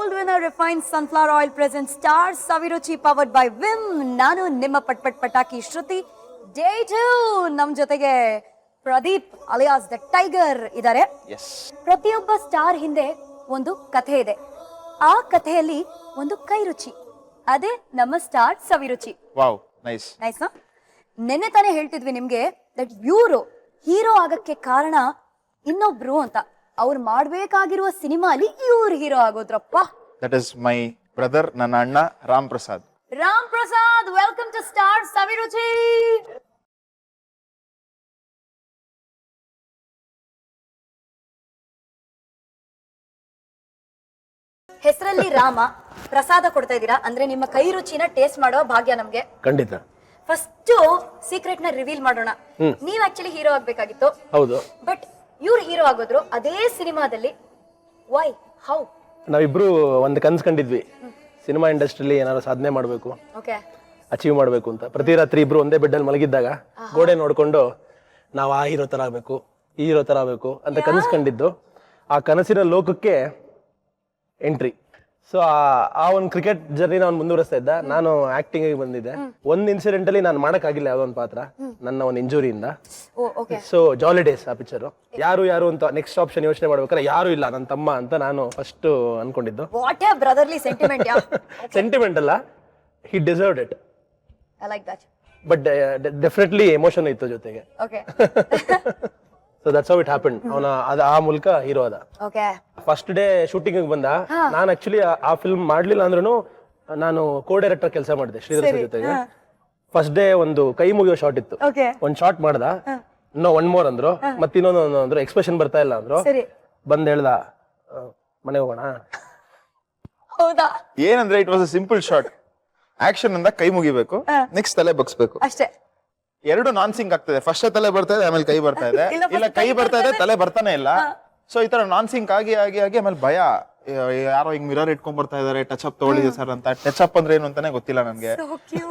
Gold winner refined sunflower oil presents Star Saviruchi powered by Vim. ನಾನು ನಿಮ್ಮ ಪಟ್ ಪಟಾಕಿ ಶ್ರುತಿ. ಡೇ 2 ನಮ್ ಜೊತೆಗೆ ಪ್ರದೀಪ್ ಅಲಿಯಾಸ್ ದ ಟೈಗರ್ ಇದ್ದಾರೆ. ಪ್ರತಿಯೊಬ್ಬ ಸ್ಟಾರ್ ಹಿಂದೆ ಒಂದು ಕಥೆ ಇದೆ. ಆ ಕಥೆಯಲ್ಲಿ ಒಂದು ಕೈ ರುಚಿ, ಅದೇ ನಮ್ಮ star Saviruchi. Wow, nice nice. ನೆನ್ನೆ ತಾನೇ ಹೇಳ್ತಿದ್ವಿ ನಿಮ್ಗೆ ದಟ್ ಇವರು ಹೀರೋ ಆಗಕ್ಕೆ ಕಾರಣ ಇನ್ನೊಬ್ರು ಅಂತ. ಅವ್ರು ಮಾಡ್ಬೇಕಾಗಿರುವ ಸಿನಿಮಾ ಅಲ್ಲಿ ಇವ್ರು ಹೀರೋ ಆಗೋದ್ರಪ್ಪ. ದಟ್ ಇಸ್ ಮೈ ಬ್ರದರ್, ನನ್ನ ಅಣ್ಣ Ram Prasad. Ram Prasad, welcome to star Saviruchi. ಹೆಸರಲ್ಲಿ ರಾಮ, ಪ್ರಸಾದ ಕೊಡ್ತಾ ಇದ್ದೀರಾ ಅಂದ್ರೆ ನಿಮ್ಮ ಕೈ ರುಚಿನ ಟೇಸ್ಟ್ ಮಾಡೋ ಭಾಗ್ಯ ನಮ್ಗೆ. ಖಂಡಿತ. ಫಸ್ಟ್ ಸೀಕ್ರೆಟ್ ನ ರಿವೀಲ್ ಮಾಡೋಣ. ನೀವ್ ಆಕ್ಚುಲಿ ಹೀರೋ ಆಗ್ಬೇಕಾಗಿತ್ತು. ಹೌದು. ಬಟ್ ಇವ್ರು ಹೀರೋ ಆಗೋದ್ರು ಅದೇ ಸಿನಿಮಾದಲ್ಲಿ. Why, how? ನಾವಿಬ್ರು ಒಂದು ಕನ್ಸ್ ಕಂಡಿದ್ವಿ, ಸಿನಿಮಾ ಇಂಡಸ್ಟ್ರಿಲಿ ಏನಾದ್ರು ಸಾಧನೆ ಮಾಡ್ಬೇಕು, ಓಕೆ, ಅಚೀವ್ ಮಾಡ್ಬೇಕು ಅಂತ. ಪ್ರತಿ ರಾತ್ರಿ ಇಬ್ರು ಒಂದೇ ಬೆಡ್ ಅಲ್ಲಿ ಮಲಗಿದ್ದಾಗ ಗೋಡೆ ನೋಡ್ಕೊಂಡು ನಾವು ಆ ಹೀರೋ ತರ ಆಗ್ಬೇಕು, ಈ ಹೀರೋ ತರ ಆಗ್ಬೇಕು ಅಂತ ಕನಸು ಕಂಡಿದ್ದು. ಆ ಕನಸಿನ ಲೋಕಕ್ಕೆ ಎಂಟ್ರಿ. ಸೊ ಆ ಒಂದು ಕ್ರಿಕೆಟ್ ಜರ್ನಿನ ಅವ್ನು ಮುಂದುವರಿಸ್ತಾ ಇದ್ದ, ನಾನು ಆಕ್ಟಿಂಗ್ ಬಂದಿದ್ದೆ. ಒಂದ್ ಇನ್ಸಿಡೆಂಟ್ ಅಲ್ಲಿ ನಾನು ಮಾಡಕ್ ಆಗಿಲ್ಲ ಯಾವ್ದೊಂದು ಪಾತ್ರ, ನನ್ನ ಒಂದು ಇಂಜುರಿಯಿಂದ. ಸೊ ಜಾಲಿ ಡೇಸ್ ಆ ಪಿಕ್ಚರ್. ಯಾರು ಅಂತ ನೆಕ್ಸ್ಟ್ ಆಪ್ಷನ್ ಯೋಚನೆ ಮಾಡ್ಬೇಕಾದ್ರೆ ಯಾರು ಇಲ್ಲ, ನನ್ನ ತಮ್ಮ ಅಂತ ನಾನು ಫಸ್ಟ್ ಅನ್ಕೊಂಡಿದ್ದು. What a brotherly sentiment. Sentiment ಅಲ್ಲ, he deserved it. I like that. But definitely emotion ಇತ್ತು ಜೊತೆಗೆ. Okay. So that's how it happen. ಅವನ ಆ ಮೂಲಕ ಹೀರೋ ಅದ. ಓಕೆ. ಫಸ್ಟ್ ಡೇ ಶೂಟಿಂಗ್ ಬಂದ. ನಾನು ಆಕ್ಚುಲಿ ಆ ಫಿಲ್ಮ್ ಮಾಡ್ಲಿಲ್ಲ ಅಂದ್ರೂ ನಾನು ಕೋ ಡೈರೆಕ್ಟರ್ ಕೆಲಸ ಮಾಡಿದೆ ಶ್ರೀಧರ್ ಸರ್ ಜೊತೆಗೆ. ಫಸ್ಟ್ ಡೇ ಒಂದು ಕೈ ಮುಗಿಯೋ ಶಾಟ್ ಇತ್ತು, ಒಂದ್ ಶಾಟ್ ಮಾಡ್ದ. ಇನ್ನೂ ಒನ್ ಮೋರ್ ಅಂದ್ರು, ಮತ್ತೆ ಇನ್ನೊಂದು ಅಂದ್ರು, ಎಕ್ಸ್ಪ್ರೆಷನ್ ಬರ್ತಾ ಇಲ್ಲ ಅಂದ್ರು. ಬಂದ್ ಹೇಳ್ದ ಮನೆ ಹೋಗೋಣ. ಹೌದಾ? ಏನಂದ್ರೆ it was a simple shot. Action ಇಂದ ಕೈ ಮುಗಿಬೇಕು, ನೆಕ್ಸ್ಟ್ ತಲೆ ಬಗ್ಸ್ಬೇಕು ಅಷ್ಟೇ. ಎರಡು ನಾನ್ ಸಿಂಕ್ ಆಗ್ತದೆ. ಫಸ್ಟ್ ತಲೆ ಬರ್ತಾ ಇದೆ, ಆಮೇಲೆ ಕೈ ಬರ್ತಾ ಇದೆ, ಇಲ್ಲ ಕೈ ಬರ್ತಾ ಇದೆ ತಲೆ ಬರ್ತಾನೆ ಇಲ್ಲ. ಸೊ ಈ ತರ ನಾನ್ ಸಿಂಕ್ ಆಗಿ ಆಗಿ ಆಗಿ ಆಮೇಲೆ ಭಯ, ಯಾರೋ ಹಿಂಗ್ ಮಿರರ್ ಇಟ್ಕೊಂಡ್ ಬರ್ತಾ ಇದಾರೆ, ಟಚ್ ಅಪ್ ತಗೊಳ್ಳಿದೆ ಸರ್ ಅಂತ. ಟಚ್ ಅಪ್ ಅಂದ್ರೆ ಏನು ಅಂತಾನೆ ಗೊತ್ತಿಲ್ಲ ನನ್ಗೆ.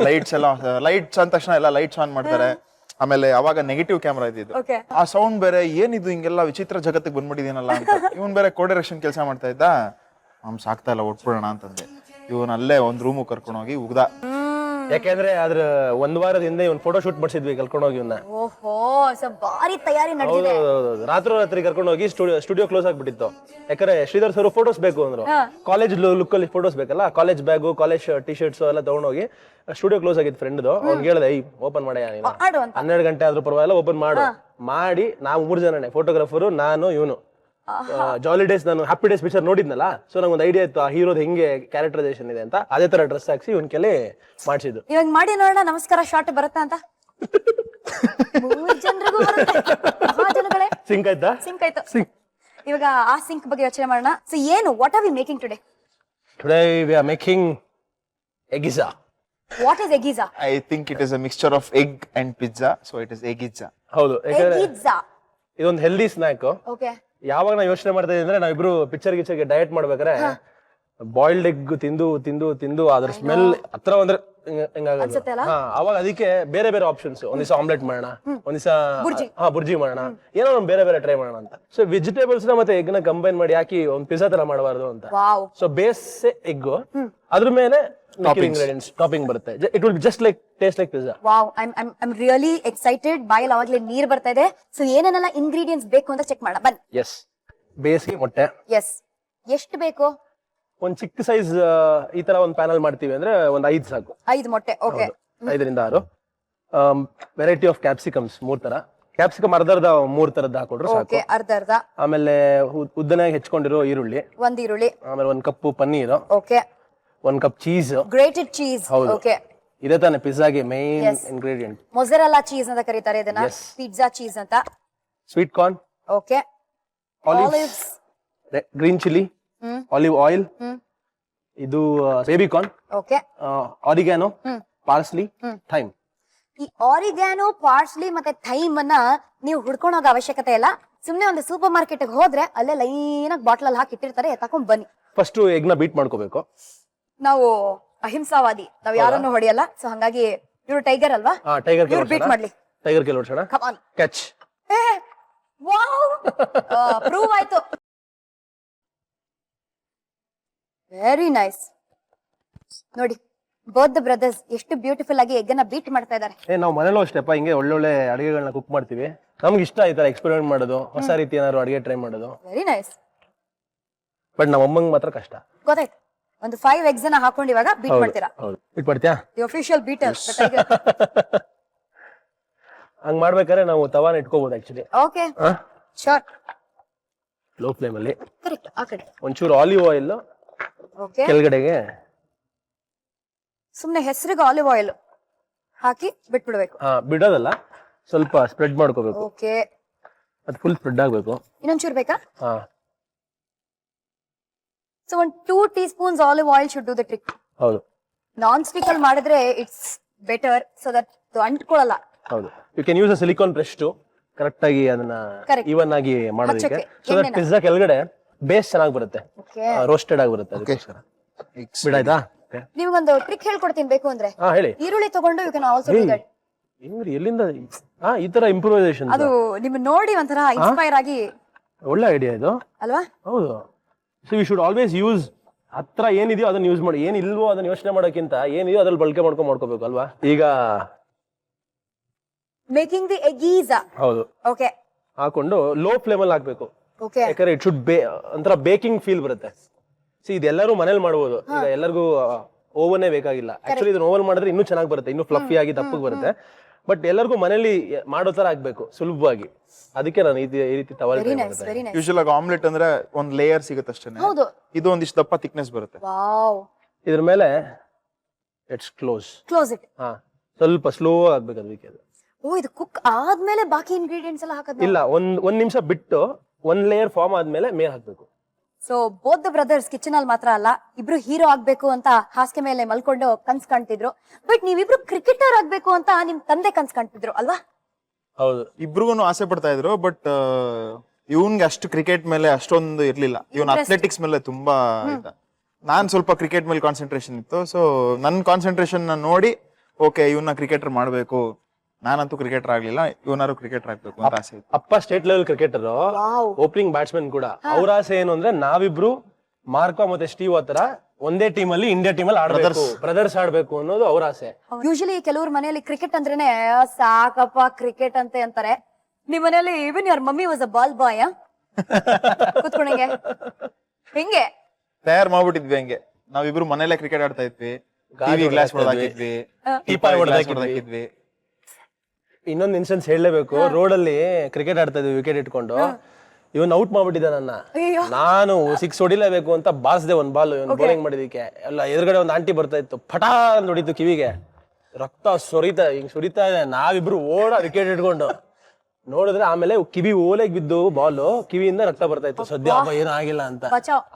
ಲೈಟ್ಸ್ ಎಲ್ಲ, ಲೈಟ್ಸ್ ಅಂದ ತಕ್ಷಣ ಎಲ್ಲ ಲೈಟ್ಸ್ ಆನ್ ಮಾಡ್ತಾರೆ. ಆಮೇಲೆ ಅವಾಗ ನೆಗೆಟಿವ್ ಕ್ಯಾಮ್ರಾ ಇದ್ದಿದ್ದು. ಆ ಸೌಂಡ್ ಬೇರೆ, ಏನಿದು ಹಿಂಗೆಲ್ಲ ವಿಚಿತ್ರ ಜಗತ್ತಿಗೆ ಬಂದ್ಬಿಟ್ಟಿದೇನಲ್ಲ ಅಂತ. ಇವನ್ ಬೇರೆ ಕೋ ಡೈರೆಕ್ಷನ್ ಕೆಲಸ ಮಾಡ್ತಾ ಇದ್ದ. ಸಾಕ್ತಾ ಇಲ್ಲ, ಒಟ್ಬಿಡೋಣ ಅಂತಂದೆ. ಇವನ್ ಅಲ್ಲೇ ಒಂದ್ ರೂಮ್ ಕರ್ಕೊಂಡು ಹೋಗಿ ಉಗ್ದ. ಯಾಕೆಂದ್ರೆ ಅದ್ರ ಒಂದ್ ವಾರದ ಹಿಂದೆ ಇವ್ನ ಫೋಟೋ ಶೂಟ್ ಮಾಡಿಸಿದ್ವಿ ಕರ್ಕೊಂಡು ಹೋಗಿ ಇವ್ನ. ಓಹೋ, ಸೊ ಭಾರಿ ತಯಾರಿ ನಡೆದಿದೆ. ರಾತ್ರಿ ಕರ್ಕೊಂಡು ಹೋಗಿ ಸ್ಟುಡಿಯೋ ಕ್ಲೋಸ್ ಆಗ್ಬಿಟ್ಟಿತ್ತು. ಯಾಕಂದ್ರೆ ಶ್ರೀಧರ್ ಸರ್ ಫೋಟೋಸ್ ಬೇಕು ಅಂದ್ರು. ಕಾಲೇಜ್ ಲುಕ್ ಅಲ್ಲಿ ಫೋಟೋಸ್ ಬೇಕಲ್ಲ, college bag, college T shirts ಎಲ್ಲ ತಗೊಂಡೋಗಿ ಸ್ಟುಡಿಯೋ ಕ್ಲೋಸ್ ಆಗಿತ್ತು ಫ್ರೆಂಡ್ದು. ಅವ್ನಿಗೆ ಹೇಳ್ದೆ, ಓಪನ್ ಮಾಡ್ಯಾ ನೀನು, 12 ಗಂಟೆ ಆದ್ರೂ ಪರವಾಗಿಲ್ಲ ಓಪನ್ ಮಾಡು. ಮಾಡಿ ನಾವು 3 ಜನನೇ, ಫೋಟೋಗ್ರಾಫರು, ನಾನು, ಇವನು. ಜಾಲಿ ಡೇಸ್, ನಾನು ಹ್ಯಾಪಿ ಡೇಸ್ ಪಿಕ್ಚರ್ ನೋಡಿದ್ನಲ್ಲ. ಸೊ ನಂಗೊಂದು ಐಡಿಯಾ ಇತ್ತು ಆ ಹೀರೋದ್ ಹೆಂಗೆ ಕ್ಯಾರೆಕ್ಟರೈಸೇಷನ್ ಇದೆ ಅಂತ. ಅದೇ ತರ ಡ್ರೆಸ್ ಹಾಕ್ಸಿ ಇವನ್ ಕೆಲೆ ಮಾಡಿಸಿದ್ದು. ಇವಾಗ ಮಾಡಿ ನೋಡೋಣ, ನಮಸ್ಕಾರ ಶಾರ್ಟ್ ಬರುತ್ತಾ ಅಂತ. ಸಿಂಕ್ ಆಯ್ತಾ? ಸಿಂಕ್ ಆಯ್ತು. ಇವಾಗ ಆ ಸಿಂಕ್ ಬಗ್ಗೆ ಯೋಚನೆ ಮಾಡೋಣ. ಸೊ ಏನು, what are we making today? Today we are making eggizza. What is eggizza? I think it is a mixture of egg and pizza. So it is eggizza. ಹೌದು, eggizza ಇದೊಂದು healthy snack. Okay. ಯಾವಾಗ ನಾವು ಯೋಚನೆ ಮಾಡ್ತಾ ಇದ್ದೀವಿ ಅಂದ್ರೆ, ನಾವಿಬ್ರು picture ಗಿಚ್ಚರ್ಗೆ diet ಮಾಡ್ಬೇಕಾದ್ರೆ ಬಾಯ್ಲ್ಡ್ ಎಗ್ ತಿಂದು ತಿಂದು ತಿಂದು ಅದ್ರ ಸ್ಮೆಲ್ ಹತ್ರ ಅಂದ್ರೆ ಅವಾಗ ಅದಕ್ಕೆ ಬೇರೆ ಬೇರೆ ಆಪ್ಷನ್ಸ್. ಒಂದ್ ದಿವಸ ಆಮ್ಲೆಟ್ ಮಾಡೋಣ, ಒಂದ್ ದಿವಸ ಬುರ್ಜಿ ಮಾಡೋಣ, ಏನೋ ಒಂದ್ ಬೇರೆ ಬೇರೆ ಟ್ರೈ ಮಾಡೋಣ ಅಂತ. ಸೊ ವೆಜಿಟೇಬಲ್ಸ್ ನ ಮತ್ತೆ ಎಗ್ ನ ಕಂಬೈನ್ ಮಾಡಿ ಹಾಕಿ ಒಂದ್ ಪಿಜ್ಜಾ ತರ ಮಾಡಬಾರ್ದು ಅಂತ. ಸೊ ಬೇಸ್ ಎಗ್, ಅದ್ರ ಮೇಲೆ ingredients ಟಾಪಿಂಗ್ ಬರುತ್ತೆ. It will just like taste like pizza. Wow, I am really excited. ಬಾಯಲ್ಲಿ ಅವಾಗಲೇ ನೀರ್ ಬರ್ತಾ ಇದೆ. ಸೊ ಏನೇನೆಲ್ಲ ಇಂಗ್ರೀಡಿಯೆಂಟ್ಸ್ ಬೇಕು ಅಂತ ಚೆಕ್ ಮಾಡೋಣ ಬನ್ನಿ. ಎಸ್, ಬೇಸಿಗೆ ಮೊಟ್ಟೆ. ಎಸ್, ಎಷ್ಟು ಬೇಕು? ಒಂದ್ ಚಿಕ್ಕ ಸೈಜ್ ಈ ತರ ಒಂದ್ ಪ್ಯಾನಲ್ ಮಾಡ್ತೀವಿ ಅಂದ್ರೆ ಒಂದ್ 5 ಸಾಕು. 5 ಮೊಟ್ಟೆ. ಓಕೆ. 5 ರಿಂದ 6. ವೆರೈಟಿ ಆಫ್ ಕ್ಯಾಪ್ಸಿಕಮ್ಸ್ 3 ತರ. ಕ್ಯಾಪ್ಸಿಕಮ್ ಅರ್ಧ 3 ತರದ್ದು ಹಾಕೊಂಡ್ರು ಸಾಕು. ಅರ್ಧ. ಆಮೇಲೆ ಉದ್ದನಾಗಿ ಹೆಚ್ಕೊಂಡಿರೋ ಈರುಳ್ಳಿ, 1 ಈರುಳ್ಳಿ. ಆಮೇಲೆ 1 cup paneer. Okay. 1 cup cheese, grated cheese. Okay. ಇದೇ ತಾನೆ ಪಿಜ್ಜಾಗೆ ಮೇನ್ ಇಂಗ್ರೀಡಿಯೆಂಟ್. ಮೊಜರೆಲ್ಲಾ ಚೀಸ್ ಅಂತ ಕರೀತಾರೆ ಇದನ್ನ, ಪಿಜ್ಜಾ ಚೀಸ್ ಅಂತ. Sweet corn. Okay. Olives, green chilli, olive oil, ಇದು baby corn. Okay. Oregano, parsley, thyme. ಈ ಆರಿಗ್ಯಾನೋ, ಪಾರ್ಸ್ಲಿ ಮತ್ತೆ ಥೈಮ್ ಅನ್ನ ನೀವು ಹುಡ್ಕೊಂಡು ಹೋಗೋ ಅವಶ್ಯಕತೆ ಇಲ್ಲ. ಸುಮ್ನೆ ಒಂದು ಸೂಪರ್ ಮಾರ್ಕೆಟ್ ಹೋದ್ರೆ ಅಲ್ಲೇ ಲೈನ್ ಆಗಿ ಬಾಟ್ಲ್ ಅಲ್ಲಿ ಹಾಕಿ ಇಟ್ಟಿರ್ತಾರೆ, ತಕೊಂಡ್ ಬನ್ನಿ. ಫಸ್ಟ್ ಎಗ್ ನ ಬೀಟ್ ಮಾಡ್ಕೋಬೇಕು. ನಾವು ಅಹಿಂಸಾವಾದಿ, ನಾವ್ ಯಾರನ್ನು ಹೊಡೆಯಲ್ಲ. ಸೊ ಹಂಗಾಗಿ ಇವ್ರು ಟೈಗರ್ ಅಲ್ವಾ? ಟೈಗರ್ ಬೀಟ್ ಮಾಡ್ಲಿ. ಟೈಗರ್ ಕೆಲ ಹೊಡ್ಸೋಣ. Come on, catch. Wow, prove ಆಯ್ತು. Very nice. ನೋಡಿ ಬೋತ್ ಬ್ರದರ್ಸ್ ಎಷ್ಟು ಬ್ಯೂಟಿಫುಲ್ ಆಗಿ ಎಗ್ ಅನ್ನ ಬೀಟ್ ಮಾಡ್ತಾ ಇದ್ದಾರೆ. ನಾವು ಮನೇಲೂ ಅಷ್ಟೇಪ್ಪ ಹಿಂಗೆ ಒಳ್ಳೊಳ್ಳೆ ಅಡಿಗೆಗಳನ್ನ ಕುಕ್ ಮಾಡ್ತೀವಿ. ನಮ್ಗೆ ಇಷ್ಟ ಈ ತರ ಎಕ್ಸ್ಪೆರಿಮೆಂಟ್ ಮಾಡೋದು, ಹೊಸ ರೀತಿ ಏನಾದ್ರು ಅಡಿಗೆ ಟ್ರೈ ಮಾಡೋದು. Very nice. ಬಟ್ ನಮ್ಮ ಅಮ್ಮಂಗ್ ಮಾತ್ರ ಕಷ್ಟ. ಗೊತ್ತಾಯ್ತು. ಒಂದು 5 eggs ಅನ್ನ ಹಾಕೊಂಡು ಇವಾಗ ಬೀಟ್ ಮಾಡ್ತೀರಾ. ಹೌದು, ಬಿಟ್ ಮಾಡ್ತೀಯಾ? The official beater. ಹಂಗ್ ಮಾಡ್ಬೇಕಾದ್ರೆ ನಾವು ತವಾನ ಇಟ್ಕೋಬಹುದು actually. Okay sure. Low flame ಅಲ್ಲಿ ಕರೆಕ್ಟ್. ಆ ಕಡೆ ಒಂಚೂರು ಆಲಿವ್ ಆಯಿಲ್ ಓಕೆ. ಕೆಳಗಡೆಗೆ ಸುಮ್ನೆ ಹೆಸರಿಗೆ ಆಲಿವ್ ಆಯಿಲ್ ಹಾಕಿ ಬಿಟ್ಬಿಡ್ಬೇಕು. ಬಿಡೋದಲ್ಲ, ಸ್ವಲ್ಪ ಸ್ಪ್ರೆಡ್ ಮಾಡ್ಕೋಬೇಕು. ಓಕೆ. ಅದು ಫುಲ್ ಸ್ಪ್ರೆಡ್ ಆಗ್ಬೇಕು. ಇನ್ನೊಂಚೂರು ಬೇಕಾ? So 1 2 teaspoons olive oil should do the trick. ಹೌದು. ನಾನ್ ಸ್ಟಿಕ್ ಅಲ್ಲಿ ಮಾಡಿದ್ರೆ ಇಟ್ಸ್ ಬೆಟರ್ ಸೊ ದಟ್ ಅಂಟ್ಕೊಳ್ಳಲ್ಲ. ಹೌದು. You can use a silicone brush to correct ಆಗಿ ಅದನ್ನ ಈವನ್ ಆಗಿ ಮಾಡೋದಕ್ಕೆ. ಸೊ ದಟ್ ಪಿಜ್ಜಾ ಕೆಳಗಡೆ ಬೇಸ್ ಚೆನ್ನಾಗಿ ಬರುತ್ತೆ, ರೋಸ್ಟೆಡ್ ಆಗಿ ಬರುತ್ತೆ. ಅದಕ್ಕೋಸ್ಕರ ಬಿಡಾಯ್ತಾ? ನಿಮ್ಗೊಂದು ಟ್ರಿಕ್ ಹೇಳ್ಕೊಡ್ತೀನಿ ಬೇಕು ಅಂದ್ರೆ. ಹೇಳಿ. ಈರುಳ್ಳಿ ತಗೊಂಡು you can also do that. ಎಲ್ಲಿಂದ ಈ ತರ ಇಂಪ್ರೂವೈಸೇಷನ್? ಅದು ನಿಮ್ಮ ನೋಡಿ ಒಂಥರ ಇನ್ಸ್ಪೈರ್ ಆಗಿ ಒಳ್ಳೆ ಐಡಿಯಾ ಇದು ಅಲ್ವಾ? ಹೌದು. So you should always use ಹತ್ರ ಏನಿದೆಯೋ ಅದನ್ನ ಯೂಸ್ ಮಾಡಿ, ಏನಿಲ್ವೋ ಅದನ್ನ ಯೋಚನೆ ಮಾಡೋಕ್ಕಿಂತ ಏನಿದೆಯೋ ಅದ್ರಲ್ಲಿ ಬಳಕೆ ಮಾಡ್ಕೋಬೇಕು ಅಲ್ವಾ? ಈಗ ಮೇಕಿಂಗ್ ದಿ ಎಗೀಸ್. ಹೌದು. ಓಕೆ. ಹಾಕೊಂಡು ಲೋ ಫ್ಲೇಮ್ ಅಲ್ಲಿ ಹಾಕ್ಬೇಕು. ಓಕೆ. ಯಾಕಂದ್ರೆ ಇಟ್ ಶುಡ್ ಒಂಥರ ಬೇಕಿಂಗ್ ಫೀಲ್ ಬರುತ್ತೆ. ಇದೆಲ್ಲರೂ ಮನೇಲಿ ಮಾಡಬಹುದು. ಈಗ ಎಲ್ಲರಿಗೂ ಓವನ್ನೇ ಬೇಕಾಗಿಲ್ಲ. ಆಕ್ಚುಲಿ ಇದನ್ನ ಓವನ್ ಮಾಡಿದ್ರೆ ಇನ್ನೂ ಚೆನ್ನಾಗಿ ಬರುತ್ತೆ, ಇನ್ನೂ ಫ್ಲಫಿ ಆಗಿ ದಪ್ಪಗೆ ಬರುತ್ತೆ. ಬಟ್ ಎಲ್ಲರಿಗೂ ಮನೇಲಿ ಮಾಡೋ ತರ ಆಗ್ಬೇಕು ಸುಲಭವಾಗಿ. ಅದಕ್ಕೆ ನಾನು ಈ ರೀತಿ ತವಲ್ ಯೂಶುವಲ್ ಆಗಿ ಆಮ್ಲೆಟ್ ಅಂದ್ರೆ ಒಂದ್ ಲೇಯರ್ ಸಿಗುತ್ತೆ ಅಷ್ಟೇ. ಇದು ಒಂದಿಷ್ಟು ದಪ್ಪ ಥಿಕ್ನೆಸ್ ಬರುತ್ತೆ. ವಾವ್. ಇದ್ರ ಮೇಲೆ ಲೆಟ್ಸ್ ಕ್ಲೋಸ್ ಇಟ್. ಸ್ವಲ್ಪ ಸ್ಲೋ ಆಗ್ಬೇಕು ಅದಕ್ಕೆ. ಓ, ಇದು ಕುಕ್ ಆದ್ಮೇಲೆ ಬಾಕಿ ಇಂಗ್ರೀಡಿಯೆಂಟ್ಸ್ ಎಲ್ಲ ಹಾಕೋದು? ಇಲ್ಲ, ಒಂದ್ ನಿಮಿಷ ಬಿಟ್ಟು 1 ಲೇಯರ್ ಫಾರ್ಮ್ ಆದ್ಮೇಲೆ ಮೇಲೆ ಹಾಕ್ಬೇಕು. So both the brothers kitchen ಅಲ್ಲಿ ಮಾತ್ರ ಅಲ್ಲ, ಇಬ್ರು ಹೀರೋ ಆಗ್ಬೇಕು ಅಂತ ಹಾಸಿಗೆ ಮೇಲೆ ಮಲ್ಕೊಂಡು ಕನ್ಸ್ ಕಾಣ್ತಿದ್ರು. ಬಟ್ ನೀವಿಬ್ರು ಕ್ರಿಕೆಟರ್ ಆಗ್ಬೇಕು ಅಂತ ನಿಮ್ ತಂದೆ ಕನ್ಸ್ ಕಾಣ್ತಿದ್ರು ಅಲ್ವಾ? ಹೌದು. ಇಬ್ರಿಗೂ ಆಸೆ ಪಡ್ತಾ ಇದ್ರು. ಬಟ್ ಇವನ್ಗೆ ಅಷ್ಟು ಕ್ರಿಕೆಟ್ ಮೇಲೆ ಅಷ್ಟೊಂದು ಇರ್ಲಿಲ್ಲ. ಇವನ್ ಅಥ್ಲೆಟಿಕ್ಸ್ ಮೇಲೆ ತುಂಬಾ ಇದ್ದ. ನಾನ್ ಸ್ವಲ್ಪ ಕ್ರಿಕೆಟ್ ಮೇಲೆ ಕಾನ್ಸಂಟ್ರೇಷನ್ ಇತ್ತು. ಸೊ ನನ್ ಕಾನ್ಸಂಟ್ರೇಷನ್ ನೋಡಿ ಓಕೆ ಇವನ್ನ ಕ್ರಿಕೆಟರ್ ಮಾಡ್ಬೇಕು. ನಾನಂತೂ ಕ್ರಿಕೆಟರ್ ಆಗ್ಲಿಲ್ಲ, ಇವನಾರು ಕ್ರಿಕೆಟರ್ ಆಗ್ಬೇಕು ಅಂತ ಆಸೆ ಇತ್ತು. ಅಪ್ಪ state level cricketer, opening batsman ಕೂಡ. ಅವ್ರ ಆಸೆ ಏನು ಅಂದ್ರೆ ನಾವಿಬ್ರು ಮಾರ್ಕೋ ಮತ್ತೆ ಸ್ಟೀವ್ ಹತ್ರ ಒಂದೇ ಟೀಮ್ ಅಲ್ಲಿ ಇಂಡಿಯಾ ಟೀಮ್ ಅಲ್ಲಿ ಆಡ್ಬೇಕು, ಬ್ರದರ್ಸ್ ಆಡ್ಬೇಕು ಅನ್ನೋದು ಅವ್ರ ಆಸೆ. ಯೂಶಲಿ ಕೆಲವ್ರ ಮನೆಯಲ್ಲಿ ಕ್ರಿಕೆಟ್ ಅಂದ್ರೇನೆ ಸಾಕಪ್ಪ ಕ್ರಿಕೆಟ್ ಅಂತಾರೆ. ನಿಮ್ ಮನೆಯಲ್ಲಿ even your mummy was a ball boy ಕೂತ್ಕೊಂಡಂಗೆ ಹಿಂಗೆ ತಯಾರು ಮಾಡ್ಬಿಟ್ಟಿದ್ವಿ. ಹಂಗೆ ನಾವಿಬ್ರು ಮನೇಲೆ ಕ್ರಿಕೆಟ್ ಆಡ್ತಾ ಇದ್ವಿ. ಟಿವಿ ಗ್ಲಾಸ್ ಹೊಡೆದಾಕಿದ್ವಿ, ಟೀಪಾಯ್ ಹೊಡೆದಾಕಿದ್ವಿ. ಇನ್ನೊಂದು ಇನ್ಸಿಡೆನ್ಸ್ ಹೇಳಲೇಬೇಕು. ರೋಡ್ ಅಲ್ಲಿ ಕ್ರಿಕೆಟ್ ಆಡ್ತಾ ಇದ್ವಿ, ವಿಕೆಟ್ ಇಟ್ಕೊಂಡು. ಇವನ್ ಔಟ್ ಮಾಡ್ಬಿಟ್ಟಿದ್ದ ನನ್ನ. ನಾನು 6 ಹೊಡಿಲೇಬೇಕು ಅಂತ ಬಾರಿಸಿದೆ ಒಂದ್ ಬಾಲ್. ಇವನ್ ಬೌಲಿಂಗ್ ಮಾಡಿದಕ್ಕೆ ಎಲ್ಲ ಎದುರುಗಡೆ ಒಂದ್ ಆಂಟಿ ಬರ್ತಾ ಇತ್ತು, ಪಟಾ ನೋಡಿತ್ತು ಕಿವಿಗೆ, ರಕ್ತ ಸುರಿತಾ ಇದೆ. ನಾವಿಬ್ರು ವಿಕೆಟ್ ಇಟ್ಕೊಂಡು ನೋಡಿದ್ರೆ ಆಮೇಲೆ ಕಿವಿ ಓಲೆಗ್ ಬಿದ್ದು ಬಾಲ್, ಕಿವಿಯಿಂದ ರಕ್ತ ಬರ್ತಾ ಇತ್ತು. ಸದ್ಯ ಏನೂ ಆಗಿಲ್ಲ ಅಂತ.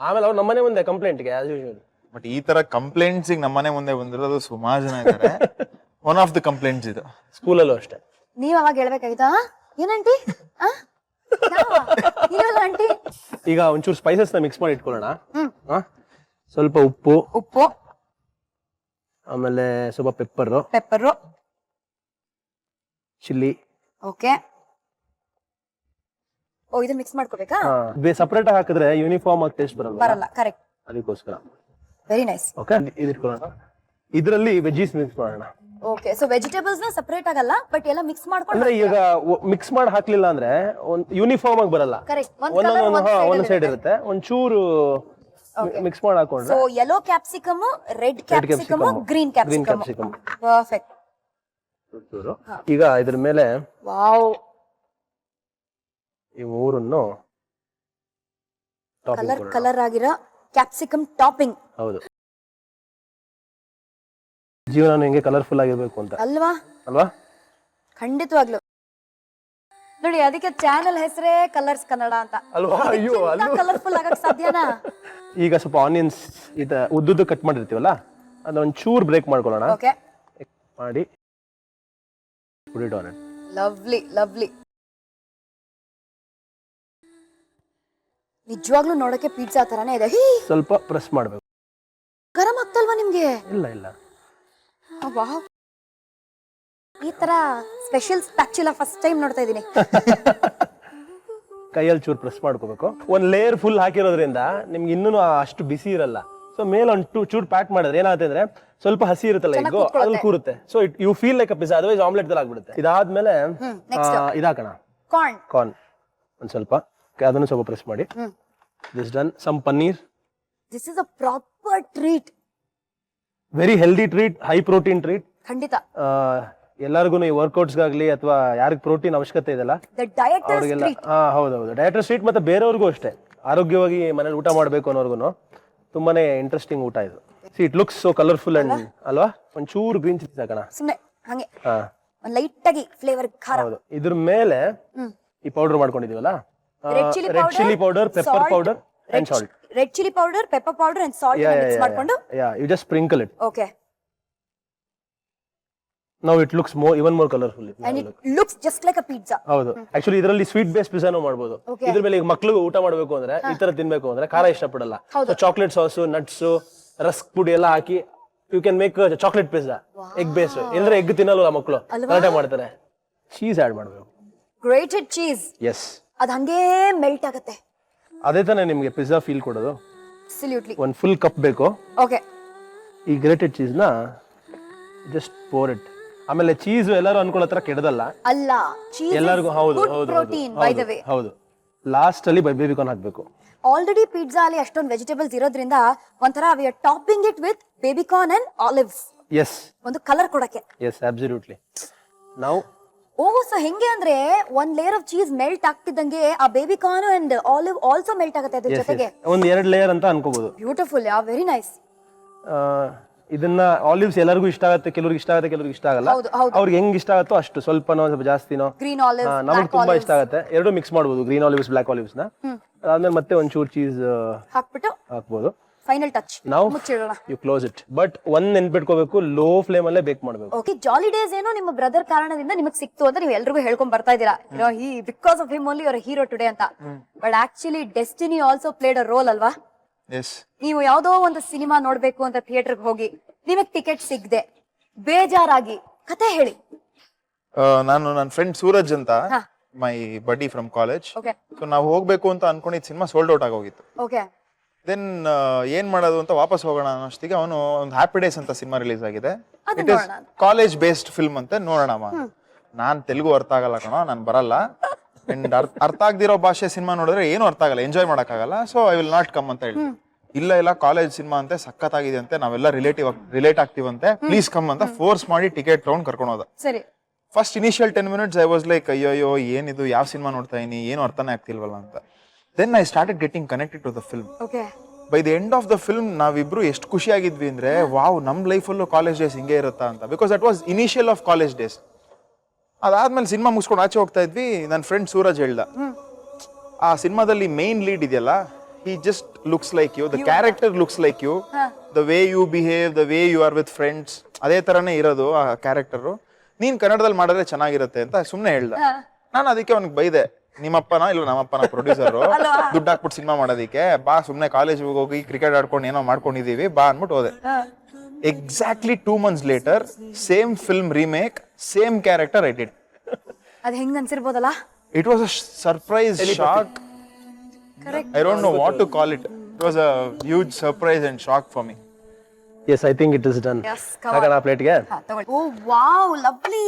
ಆಮೇಲೆ ಅವ್ರು ನಮ್ಮನೆ ಮುಂದೆ ಕಂಪ್ಲೇಂಟ್ಗೆ ಆಸ್ ಯೂಶುವಲ್. ಬಟ್ ಈ ತರ ಕಂಪ್ಲೇಂಟ್ಸ್ ನಮ್ಮನೆ ಮುಂದೆ ಬಂದಿರೋದು ಸುಮಾರು ಜನ ಇದ್ದಾರೆ. ಒನ್ ಆಫ್ ದ ಕಂಪ್ಲೇಂಟ್ಸ್ ಇದು. ಸ್ಕೂಲಲ್ಲೂ ಅಷ್ಟೇ. ನೀವ್ ಅವಾಗ ಹೇಳ್ಬೇಕಾಯ್ತಾ, ಏನಂಟಿ ಆಂಟಿ? ಈಗ ಒಂಚೂರು ಸ್ಪೈಸಸ್ ನ ಮಿಕ್ಸ್ ಮಾಡಿ ಇಟ್ಕೊಳ್ಳೋಣ. ಸ್ವಲ್ಪ ಉಪ್ಪು, ಆಮೇಲೆ ಸ್ವಲ್ಪ ಪೆಪ್ಪರ್, ಚಿಲ್ಲಿ. ಓಕೆ. ಓ, ಇದು ಮಿಕ್ಸ್ ಮಾಡ್ಕೋಬೇಕಾ? ಸಪರೇಟ್ ಹಾಕಿದ್ರೆ ಯೂನಿಫಾರ್ಮ್ ಆಗಿ ಟೇಸ್ಟ್ ಬರಲ್ಲ. ಕರೆಕ್ಟ್. ಅದಕ್ಕೋಸ್ಕರ. Very nice. ಓಕೆ, ಇದಿಟ್ಕೊಳ್ಳೋಣ. ಇದರಲ್ಲಿ ವೆಜೀಸ್ ಮಿಕ್ಸ್ ಮಾಡೋಣ. ಓಕೆ. ಸೊ ವೆಜಿಟೇಬಲ್ಸ್ ನ ಸಪರೇಟ್ ಆಗಲ್ಲ, ಬಟ್ ಎಲ್ಲ ಮಿಕ್ಸ್ ಮಾಡ್ಕೊಂಡು. ಅಂದ್ರೆ ಈಗ ಮಿಕ್ಸ್ ಮಾಡಿ ಹಾಕ್ಲಿಲ್ಲ ಅಂದ್ರೆ ಯೂನಿಫಾರ್ಮ್ ಆಗಿ ಬರಲ್ಲ. ಕರೆಕ್ಟ್. ಒಂದ್ ಸೈಡ್ ಇರುತ್ತೆ, ಒಂಚೂರು ಮಿಕ್ಸ್ ಮಾಡಿ ಹಾಕೊಂಡ್ರೆ. So yellow capsicum, red capsicum, green capsicum. Perfect. ಈಗ ಇದ್ರ ಮೇಲೆ ವಾವ್, ಈ ಮೂರನ್ನು ಕಲರ್ ಆಗಿರೋ ಕ್ಯಾಪ್ಸಿಕಮ್ ಟಾಪಿಂಗ್. ಹೌದು. ಜೀವನ ಹೆಂಗೆ ಕಲರ್ಫುಲ್ ಆಗಿರ್ಬೇಕು ಅಂತ ಅಲ್ವಾ? ಖಂಡಿತವಾಗ್ಲು. ನೋಡಿ, ಅದಕ್ಕೆ ಚಾನೆಲ್ ಹೆಸರೇ ಕಲರ್ಸ್ ಕನ್ನಡ ಅಂತ ಅಲ್ವಾ? ಅಯ್ಯೋ, ಕಲರ್ಫುಲ್ ಆಗಕ್ ಸಾಧ್ಯನಾ? ಈಗ ಸ್ವಲ್ಪ ಆನಿಯನ್ಸ್ ಉದ್ದುದ್ದು ಕಟ್ ಮಾಡಿರ್ತೀವಲ್ಲ, ಅದೊಂದ್ ಚೂರ್ ಬ್ರೇಕ್ ಮಾಡ್ಕೊಳ್ಳೋಣ. ಓಕೆ. ಮಾಡಿ ಲವ್ಲಿ. ನಿಜವಾಗ್ಲೂ ನೋಡಕ್ಕೆ ಪಿಜ್ಜಾ ತರಾನೇ ಇದೆ. ಸ್ವಲ್ಪ ಪ್ರೆಸ್ ಮಾಡ್ಬೇಕು. ಗರಂ ಆಗ್ತಲ್ವಾ ನಿಮ್ಗೆ? ಇಲ್ಲ. ವಾವ್, ಈ ತರ ಸ್ಪೆಷಲ್ ಸ್ಪ್ಯಾಚುಲಾ ಫಸ್ಟ್ ಟೈಮ್ ನೋಡ್ತಾ ಇದೀನಿ. ಕೈಯಲ್ಲಿ ಚೂರು ಪ್ರೆಸ್ ಮಾಡ್ಕೋಬೇಕು. ಒಂದ್ ಲೇಯರ್ ಫುಲ್ ಹಾಕಿರೋದ್ರಿಂದ ನಿಮ್ಗೆ ಇನ್ನೂ ಅಷ್ಟು ಬಿಸಿ ಇರಲ್ಲ. ಸೊ ಮೇಲೆ ಒಂದು ಚೂರು ಪ್ಯಾಕ್ ಮಾಡಿದ್ರೆ ಏನಾಗುತ್ತೆ ಅಂದ್ರೆ ಸ್ವಲ್ಪ ಹಸಿ ಇರುತ್ತಲ್ಲ ಎಗ್ಗು ಅದ್ರಲ್ಲಿ ಕೂರುತ್ತೆ. So you feel like a pizza, otherwise omelette ತರ ಆಗ್ಬಿಡುತ್ತೆ. ಇದಾದ್ಮೇಲೆ ಇದಾಕಣ ಕಾರ್ನ್ ಒಂದ್ ಸ್ವಲ್ಪ ಅದನ್ನು ಸ್ವಲ್ಪ ಪ್ರೆಸ್ ಮಾಡಿ. This done. Some paneer. This is a proper treat. Very healthy treat, high protein treat. ಖಂಡಿತ ಎಲ್ಲರಿಗೂ ಈ ವರ್ಕೌಟ್ಸ್ಗಾಗ್ಲಿ ಅಥವಾ ಯಾರಿಗೆ ಪ್ರೋಟೀನ್ ಅವಶ್ಯಕತೆ ಇದೆಲ್ಲ ಅವ್ರಿಗೆಲ್ಲ. ಹೌದೌದು, ಡಯಟರ್ ಸ್ಟ್ರೀಟ್. ಮತ್ತೆ ಬೇರೆಯವ್ರಿಗೂ ಅಷ್ಟೇ, ಆರೋಗ್ಯವಾಗಿ ಮನೇಲಿ ಊಟ ಮಾಡಬೇಕು ಅನ್ನೋರ್ಗು ತುಂಬಾನೇ ಇಂಟ್ರೆಸ್ಟಿಂಗ್ ಊಟ ಇದು. C it looks so colourful and ಅಲ್ವಾ. ಒಂಚೂರು ಗ್ರೀನ್ ಚಿಲ್ಲಿ ಸಾಕಣ ಸುಮ್ಮನೆ ಹಂಗೆ ಲೈಟ್ ಆಗಿ ಫ್ಲೇವರ್ ಖಾರ. ಹೌದು. ಇದ್ರ ಮೇಲೆ ಈ ಪೌಡರ್ ಮಾಡ್ಕೊಂಡಿದೀವಲ್ಲ, red chilli powder, pepper powder and salt. Red chilli powder, pepper powder and salt mix ಮಾಡ್ಕೊಂಡು you just sprinkle it. Okay. Now it looks even more colorful. And it looks just like a pizza. ಹೌದು. Actually ಇದರಲ್ಲಿ sweet base ಪಿಜ್ಜಾನು ಮಾಡಬಹುದು. ಇದ್ರ ಮೇಲೆ ಈಗ ಮಕ್ಕಳು ಊಟ ಮಾಡಬೇಕು ಅಂದ್ರೆ ಈ ತರ ತಿನ್ಬೇಕು ಅಂದ್ರೆ ಖಾರ ಇಷ್ಟಪಡಲ್ಲ. So chocolate sauce, nuts, rusk ಪುಡಿ ಎಲ್ಲ ಹಾಕಿ you can make chocolate pizza egg base. ಅಂದ್ರೆ ಎಗ್ ತಿನ್ನಲ್ಲ ಮಕ್ಕಳು, ಗಲಾಟೆ ಮಾಡ್ತಾರೆ. ಚೀಸ್ ಆಡ್ ಮಾಡಬೇಕು, ಗ್ರೇಟೆಡ್ ಚೀಸ್. ಎಸ್, ಅದು ಹಂಗೇ ಮೆಲ್ಟ್ ಆಗುತ್ತೆ. ಅದೇ ತಾನೇ ನಿಮಗೆ ಪಿಜ್ಜಾ ಫೀಲ್ ಕೊಡೋದು. ಅಬ್ಸಲ್ಯೂಟ್ಲಿ. ಒಂದು ಫುಲ್ ಕಪ್ ಬೇಕು. ಓಕೆ. ಈ ಗ್ರೇಟೆಡ್ ಚೀಸ್ ನ ಜಸ್ಟ್ ಪೋರ್ ಇಟ್. ಆಮೇಲೆ ಚೀಸ್ ಎಲ್ಲರೂ ಅನ್ಕೊಳ್ಳೋ ತರ ಕೆಡದಲ್ಲ ಅಲ್ಲ, ಚೀಸ್ ಎಲ್ಲರಿಗೂ. ಹೌದು ಪ್ರೋಟೀನ್ ಬೈ ದ ವೇ. ಹೌದು. ಲಾಸ್ಟ್ ಅಲ್ಲಿ ಬೇಬಿಕಾರ್ನ್ ಹಾಕ್ಬೇಕು. ಆಲ್ರೆಡಿ ಪಿಜ್ಜಾ ಅಲ್ಲಿ ಅಷ್ಟೊಂದು ವೆಜಿಟೇಬಲ್ಸ್ ಇರೋದ್ರಿಂದ ಒಂಥರ we are topping it with baby corn and olives. Yes, ಒಂದು ಕಲರ್ ಕೊಡಕ್ಕೆ. Yes, absolutely. ನಾವು ಸೊ ಹೆಂಗೆ ಅಂದ್ರೆ ಒಂದ್ ಲೇಯರ್ ಆಫ್ ಚೀಸ್ ಮೆಲ್ಟ್ ಆಗ್ತಿದ್ದಂಗೆ ಆ baby corn and olive also melt ಆಗುತ್ತೆ ಅದ್ರ ಜೊತೆಗೆ. ಒಂದ್ 2 ಲೇಯರ್ ಅಂತ ಅನ್ಕೋಬಹುದು. Beautiful, very nice. ಇದನ್ನ ಆಲಿವ್ಸ್ ಎಲ್ಲರಿಗೂ ಇಷ್ಟ ಆಗುತ್ತೆ, ಕೆಲವ್ರಿಗೆ ಇಷ್ಟ ಆಗುತ್ತೆ, ಕೆಲವ್ರಿಗೆ ಇಷ್ಟ ಆಗಲ್ಲ. ಅವ್ರಿಗೆ ಹೆಂಗ್ ಇಷ್ಟ ಆಗುತ್ತೋ ಅಷ್ಟು, ಸ್ವಲ್ಪನೋ ಸ್ವಲ್ಪ ಜಾಸ್ತಿನೋ. ಗ್ರೀನ್ ಆಲಿವ್ ನಮಗೆ ತುಂಬಾ ಇಷ್ಟ ಆಗುತ್ತೆ. ಎರಡು ಮಿಕ್ಸ್ ಮಾಡಬಹುದು, ಗ್ರೀನ್ ಆಲಿವ್ಸ್, ಬ್ಲಾಕ್ ಆಲಿವ್ಸ್ ನ. ಅದಾದ್ಮೇಲೆ ಮತ್ತೆ ಒಂಚೂರು ಚೀಸ್ ಹಾಕ್ಬಿಟ್ಟು ಹಾಕ್ಬಹುದು. Final touch. ನಾವು ಯು ಕ್ಲೋಸ್ ಇಟ್. ಬಟ್ ಒಂದ್ ನೆನ್ಪಿಟ್ಕೋಬೇಕು, ಲೋ ಫ್ಲೇಮ್ ಅಲ್ಲೇ ಬೇಕ್ ಮಾಡಬೇಕು. ಓಕೆ. ಜಾಲಿ ಡೇಸ್ ಏನೋ ನಿಮ್ಮ ಬ್ರದರ್ ಕಾರಣದಿಂದ ನಿಮಗೆ ಸಿಕ್ತು ಅಂತ ನೀವು ಎಲ್ರಿಗೂ ಹೇಳ್ಕೊಂಡ್ ಬರ್ತಾ ಇದೀರಾ. Because of him only your hero today ಅಂತ. But actually destiny also played a role ಅಲ್ವಾ. ನೀವು ಯಾವ್ದೋ ಒಂದು ಸಿನಿಮಾ ನೋಡ್ಬೇಕು ಅಂತ ಥಿಯೇಟರ್ಗೆ ಹೋಗಿ ನಿಮಗ್ ಟಿಕೆಟ್ ಸಿಗದೆ ಬೇಜಾರಾಗಿ ಕತೆ ಹೇಳಿ. ನಾನು ನನ್ನ ಫ್ರೆಂಡ್ ಸೂರಜ್ ಅಂತ, ಮೈ ಬಡಿ ಫ್ರಮ್ ಕಾಲೇಜ್. ಸೊ ನಾವು ಹೋಗ್ಬೇಕು ಅಂತ ಅನ್ಕೊಂಡಿದ್ ಸಿನಿಮಾ ಸೋಲ್ಡ್ ಔಟ್ ಆಗೋಗಿತ್ತು. ಓಕೆ. ದೆನ್ ಏನ್ ಮಾಡೋದು ಅಂತ ವಾಪಸ್ ಹೋಗೋಣ ಅನ್ನೋಷ್ಟಿಗೆ ಅವನು ಒಂದು ಹ್ಯಾಪಿ ಡೇಸ್ ಅಂತ ಸಿನಿಮಾ ರಿಲೀಸ್ ಆಗಿದೆ. It is college based film ಅಂತೆ, ನೋಡೋಣ. ನಾನ್ ತೆಲುಗು ಅರ್ಥ ಆಗಲ್ಲ ಕಣೋ, ನಾನ್ ಬರಲ್ಲ. ಅಂಡ್ ಅರ್ಥ ಆಗದಿರೋ ಭಾಷೆ ಸಿನಿಮಾ ನೋಡಿದ್ರೆ ಏನು ಅರ್ಥ ಆಗಲ್ಲ, ಎಂಜಾಯ್ ಮಾಡಕ್ಕಾಗಲ್ಲ. So I will not come ಅಂತ ಹೇಳಿ. ಇಲ್ಲ ಕಾಲೇಜ್ ಸಿನಿಮಾ ಅಂತೆ, ಸಖತ್ತಾಗಿದೆ ಅಂತೆ, ನಾವೆಲ್ಲ ರಿಲೇಟ್ ಆಗ್ತೀವಂತೆ, ಪ್ಲೀಸ್ ಕಮ್ ಅಂತ ಫೋರ್ಸ್ ಮಾಡಿ ಟಿಕೆಟ್ ತಗೊಂಡ್ ಕರ್ಕೊಂಡು ಹೋದ. ಸರಿ. First initial 10 minutes I was like, ಅಯ್ಯೋ ಏನಿದು, ಯಾವ ಸಿನಿಮಾ ನೋಡ್ತಾ ಇದೀನಿ, ಏನು ಅರ್ಥನೇ ಆಗ್ತಿಲ್ವಲ್ಲ ಅಂತ. Then I started getting connected to the film. By the end of the film ನಾವಿಬ್ರು ಎಷ್ಟು ಖುಷಿಯಾಗಿದ್ವಿ ಅಂದ್ರೆ, ವಾವ್, ನಮ್ ಲೈಫಲ್ಲೂ ಕಾಲೇಜ್ ಡೇಸ್ ಹಿಂಗೆ ಇರುತ್ತಾ ಅಂತ. Because that was initial of college days. ಅದಾದ್ಮೇಲೆ ಸಿನಿಮಾ ಮುಗಿಸ್ಕೊಂಡು ಆಚೆ ಹೋಗ್ತಾ ಇದ್ವಿ. ನನ್ನ ಫ್ರೆಂಡ್ ಸೂರಜ್ ಹೇಳ್ದ, ಆ ಸಿನಿಮಾದಲ್ಲಿ ಮೇನ್ ಲೀಡ್ ಇದೆಯಲ್ಲ, he just looks like you, the character looks like you, the way you behave, the way you are with friends, ಅದೇ ತರನೇ ಇರೋದು ಆ ಕ್ಯಾರೆಕ್ಟರ್. ನೀನ್ ಕನ್ನಡದಲ್ಲಿ ಮಾಡಿದ್ರೆ ಚೆನ್ನಾಗಿರುತ್ತೆ ಅಂತ ಸುಮ್ನೆ ಹೇಳ್ದ. ನಾನು ಅದಕ್ಕೆ ಅವ್ನಿಗೆ ಬೈದೆ, ನಿಮ್ಮಪ್ಪನ ಇಲ್ಲ ನಮ್ಮಪ್ಪನ ಪ್ರೊಡ್ಯೂಸರ್, ದುಡ್ಡು ಹಾಕ್ಬಿಟ್ಟು ಸಿನಿಮಾ ಮಾಡೋದಿಕ್ಕೆ, ಬಾ ಸುಮ್ನೆ ಕಾಲೇಜ್ ಹೋಗಿ ಕ್ರಿಕೆಟ್ ಆಡ್ಕೊಂಡು ಏನೋ ಮಾಡ್ಕೊಂಡಿದೀವಿ, ಬಾ ಅನ್ಬಿಟ್ಟು ಹೋದೆ. Exactly 2 months later, same film remake, same character I did. ಅದ್ ಹೆಂಗ್ ಅನ್ಸಿರ್ಬೋದಲ್ಲ. It was a surprise, shock. Correct. I don't know what to call it. It was a huge surprise and shock for me. Yes, I think it is done. Yes, ಹಾಕೋಣ ಪ್ಲೇಟ್ಗೆ. ಓ wow, lovely.